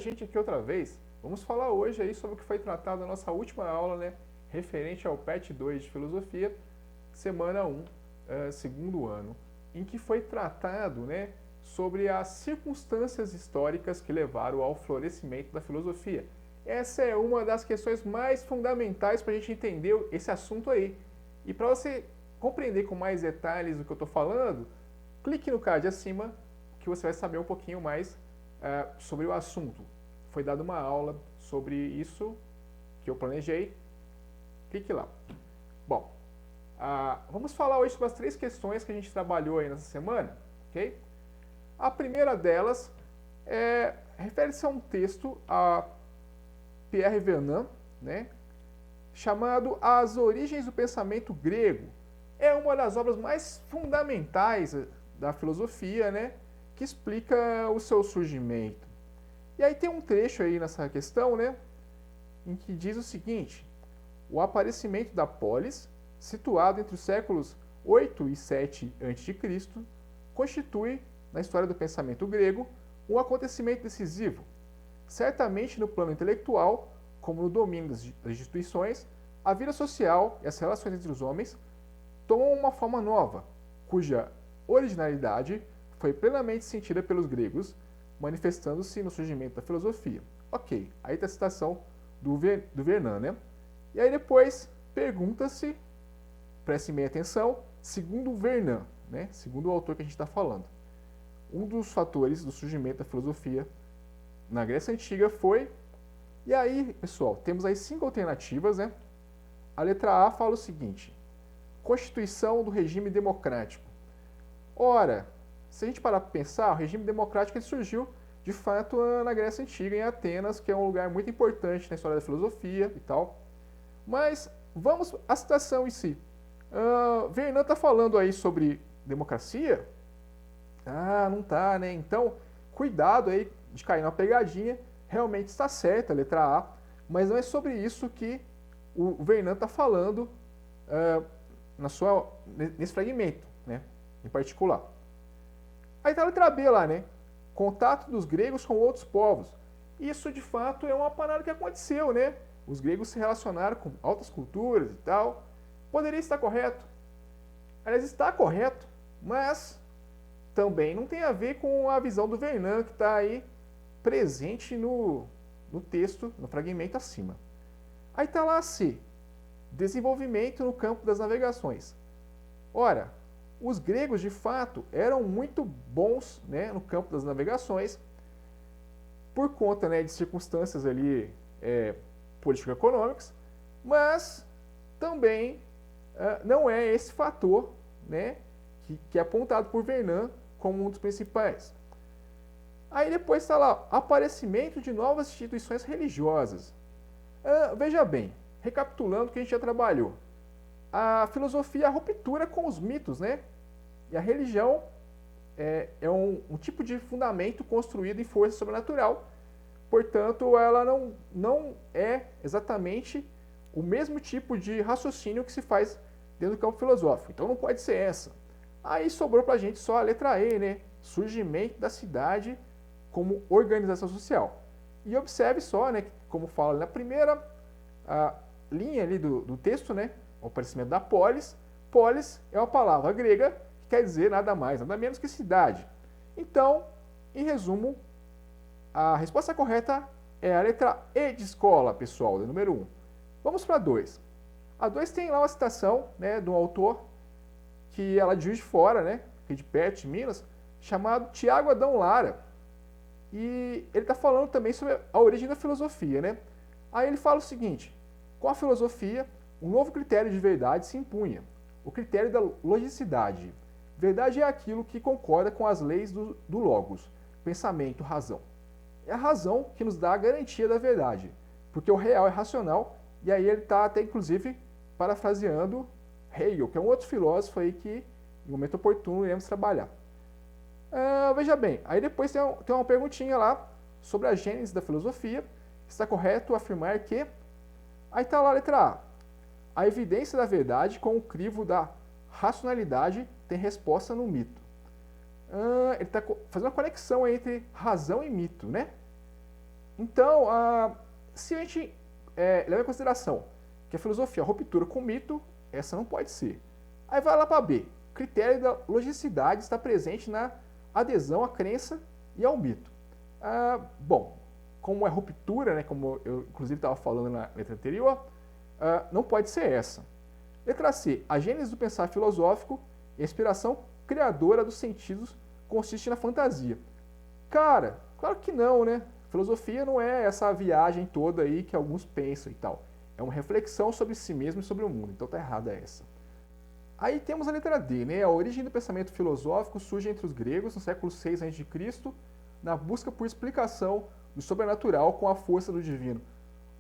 gente aqui outra vez. Vamos falar hoje aí sobre o que foi tratado na nossa última aula, né? Referente ao PET 2 de Filosofia, semana 1, segundo ano, em que foi tratado, né, sobre as circunstâncias históricas que levaram ao florescimento da filosofia. Essa é uma das questões mais fundamentais para a gente entender esse assunto aí. E para você compreender com mais detalhes do que eu estou falando, clique no card acima que você vai saber um pouquinho mais sobre o assunto. Foi dada uma aula sobre isso que eu planejei. Clique lá. Bom, vamos falar hoje sobre as 3 questões que a gente trabalhou aí nessa semana, ok? A primeira delas refere-se a um texto a Pierre Vernant, né, chamado As Origens do Pensamento Grego. É uma das obras mais fundamentais da filosofia, né, que explica o seu surgimento. E aí tem um trecho aí nessa questão, né, em que diz o seguinte: o aparecimento da polis, situado entre os séculos 8 e 7 a.C., constitui, na história do pensamento grego, um acontecimento decisivo. Certamente no plano intelectual, como no domínio das instituições, a vida social e as relações entre os homens tomam uma forma nova, cuja originalidade foi plenamente sentida pelos gregos, manifestando-se no surgimento da filosofia. Ok, aí está a citação do Vernant, né? E aí depois pergunta-se, prestem bem atenção, segundo o Vernant, né? Segundo o autor que a gente está falando, um dos fatores do surgimento da filosofia na Grécia Antiga foi... E aí, pessoal, temos aí 5 alternativas, né? A letra A fala o seguinte: Constituição do regime democrático. Ora, se a gente parar para pensar, o regime democrático ele surgiu, de fato, na Grécia Antiga, em Atenas, que é um lugar muito importante na história da filosofia e tal. Mas vamos à citação em si. Vernant está falando aí sobre democracia? Não tá, né? Então, cuidado aí de cair numa pegadinha. Realmente está certa a letra A, mas não é sobre isso que o Vernant está falando nesse fragmento, né, em particular. Aí está a letra B lá, né? Contato dos gregos com outros povos. Isso, de fato, é uma parada que aconteceu, né? Os gregos se relacionaram com altas culturas e tal. Poderia estar correto. Aliás, está correto, mas também não tem a ver com a visão do Vernant, que está aí presente no texto, no fragmento acima. Aí está lá C, desenvolvimento no campo das navegações. Ora, os gregos de fato eram muito bons, né, no campo das navegações, por conta, né, de circunstâncias ali político-econômicas, mas também não é esse fator, né, que é apontado por Vernant como um dos principais. Aí depois está lá, aparecimento de novas instituições religiosas. Veja bem, recapitulando o que a gente já trabalhou. A filosofia é a ruptura com os mitos, né? E a religião é um tipo de fundamento construído em força sobrenatural. Portanto, ela não é exatamente o mesmo tipo de raciocínio que se faz dentro do campo filosófico. Então não pode ser essa. Aí sobrou pra gente só a letra E, né? Surgimento da cidade como organização social. E observe só, né, como fala na primeira linha ali do texto, né, o aparecimento da polis. Polis é uma palavra grega que quer dizer nada mais, nada menos que cidade. Então, em resumo, a resposta correta é a letra E de escola, pessoal, do número 1. Vamos para a 2. A 2 tem lá uma citação, né, de um autor que ela de Juiz de Fora, né, aqui de perto, de Minas, chamado Tiago Adão Lara. E ele está falando também sobre a origem da filosofia, né? Aí ele fala o seguinte: com a filosofia, um novo critério de verdade se impunha, o critério da logicidade. Verdade é aquilo que concorda com as leis do logos, pensamento, razão. É a razão que nos dá a garantia da verdade, porque o real é racional, e aí ele está até inclusive parafraseando Hegel, que é um outro filósofo aí que, em momento oportuno, iremos trabalhar. Veja bem, aí depois tem uma perguntinha lá sobre a gênese da filosofia. Está correto afirmar que... Aí está lá a letra A. A evidência da verdade com o crivo da racionalidade tem resposta no mito. Ele está fazendo uma conexão entre razão e mito, né? Então, se a gente levar em consideração que a filosofia é a ruptura com o mito, essa não pode ser. Aí vai lá para B. O critério da logicidade está presente na adesão à crença e ao mito. Bom, como é ruptura, né, como eu inclusive estava falando na letra anterior, não pode ser essa. Letra C. A gênese do pensar filosófico e a inspiração criadora dos sentidos consiste na fantasia. Cara, claro que não, né? Filosofia não é essa viagem toda aí que alguns pensam e tal. É uma reflexão sobre si mesmo e sobre o mundo. Então tá errada essa. Aí temos a letra D, né? A origem do pensamento filosófico surge entre os gregos no século 6 a.C., na busca por explicação do sobrenatural com a força do divino.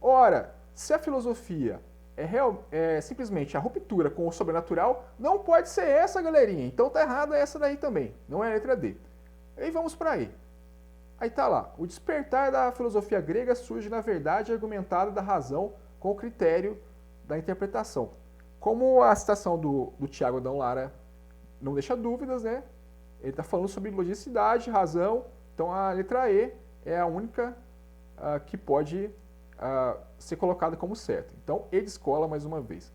Ora, se a filosofia é simplesmente a ruptura com o sobrenatural, não pode ser essa, galerinha. Então tá errada essa daí também. Não é a letra D. Aí vamos para aí. Aí tá lá. O despertar da filosofia grega surge, na verdade, argumentada da razão com o critério da interpretação. Como a citação do Tiago Adão Lara não deixa dúvidas, né? Ele está falando sobre logicidade, razão. Então a letra E é a única que pode ser colocada como certa. Então E de escola mais uma vez.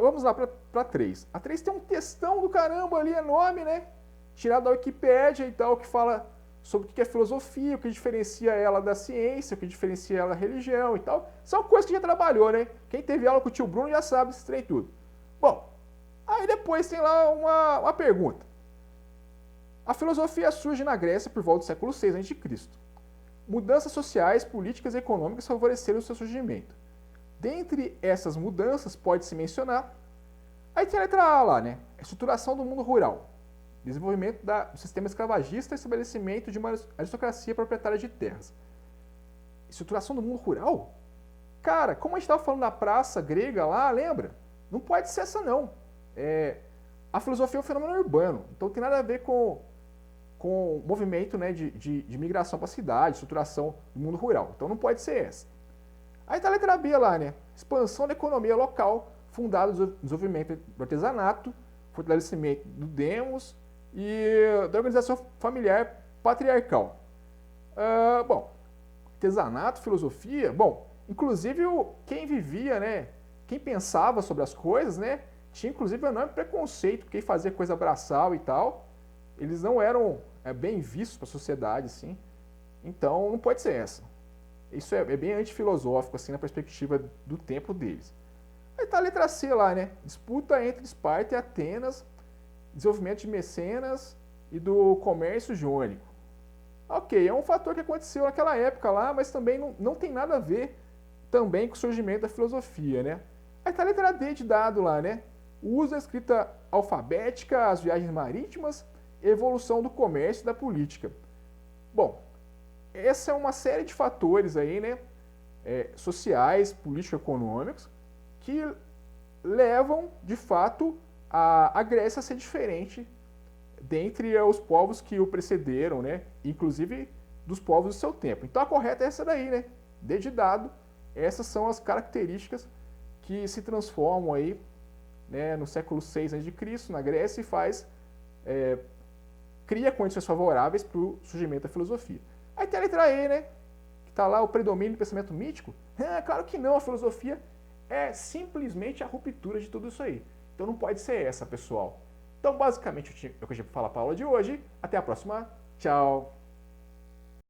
Vamos lá para 3. A 3 tem um textão do caramba ali, enorme, né? Tirado da Wikipédia e tal, que fala sobre o que é filosofia, o que diferencia ela da ciência, o que diferencia ela da religião e tal. São coisas que já trabalhou, né? Quem teve aula com o tio Bruno já sabe esse trem tudo. Bom, aí depois tem lá uma pergunta. A filosofia surge na Grécia por volta do século 6 a.C. Mudanças sociais, políticas e econômicas favoreceram o seu surgimento. Dentre essas mudanças pode-se mencionar. Aí tem a letra A lá, né? Estruturação do mundo rural. Desenvolvimento do sistema escravagista e estabelecimento de uma aristocracia proprietária de terras. Estruturação do mundo rural? Cara, como a gente estava falando da praça grega lá, lembra? Não pode ser essa não. A filosofia é um fenômeno urbano, então tem nada a ver com o movimento, né, de migração para a cidade, estruturação do mundo rural. Então não pode ser essa. Aí está a letra B lá, né? Expansão da economia local, fundada no desenvolvimento do artesanato, fortalecimento do demos e da organização familiar patriarcal. Bom, artesanato, filosofia, bom, inclusive quem vivia, né, quem pensava sobre as coisas, né, tinha inclusive um enorme preconceito, quem fazia coisa braçal e tal, eles não eram bem vistos para a sociedade, assim, então não pode ser essa. Isso é bem antifilosófico, assim, na perspectiva do tempo deles. Aí tá a letra C lá, né, disputa entre Esparta e Atenas, desenvolvimento de mecenas e do comércio jônico. Ok, é um fator que aconteceu naquela época lá, mas também não tem nada a ver também com o surgimento da filosofia, né? Aí tá a letra D de dado lá, né? O uso da escrita alfabética, as viagens marítimas, evolução do comércio e da política. Bom, essa é uma série de fatores aí, né? Sociais, político-econômicos, que levam, de fato, a Grécia a ser diferente dentre os povos que o precederam, né? Inclusive dos povos do seu tempo. Então a correta é essa daí, né? D de dado, essas são as características que se transformam aí, né, no século 6 a.C. na Grécia e cria condições favoráveis para o surgimento da filosofia. Aí tem a letra E, né? Que está lá o predomínio do pensamento mítico. Claro que não, a filosofia é simplesmente a ruptura de tudo isso aí. Então não pode ser essa, pessoal. Então, basicamente, é o que eu tinha para falar para a aula de hoje. Até a próxima. Tchau!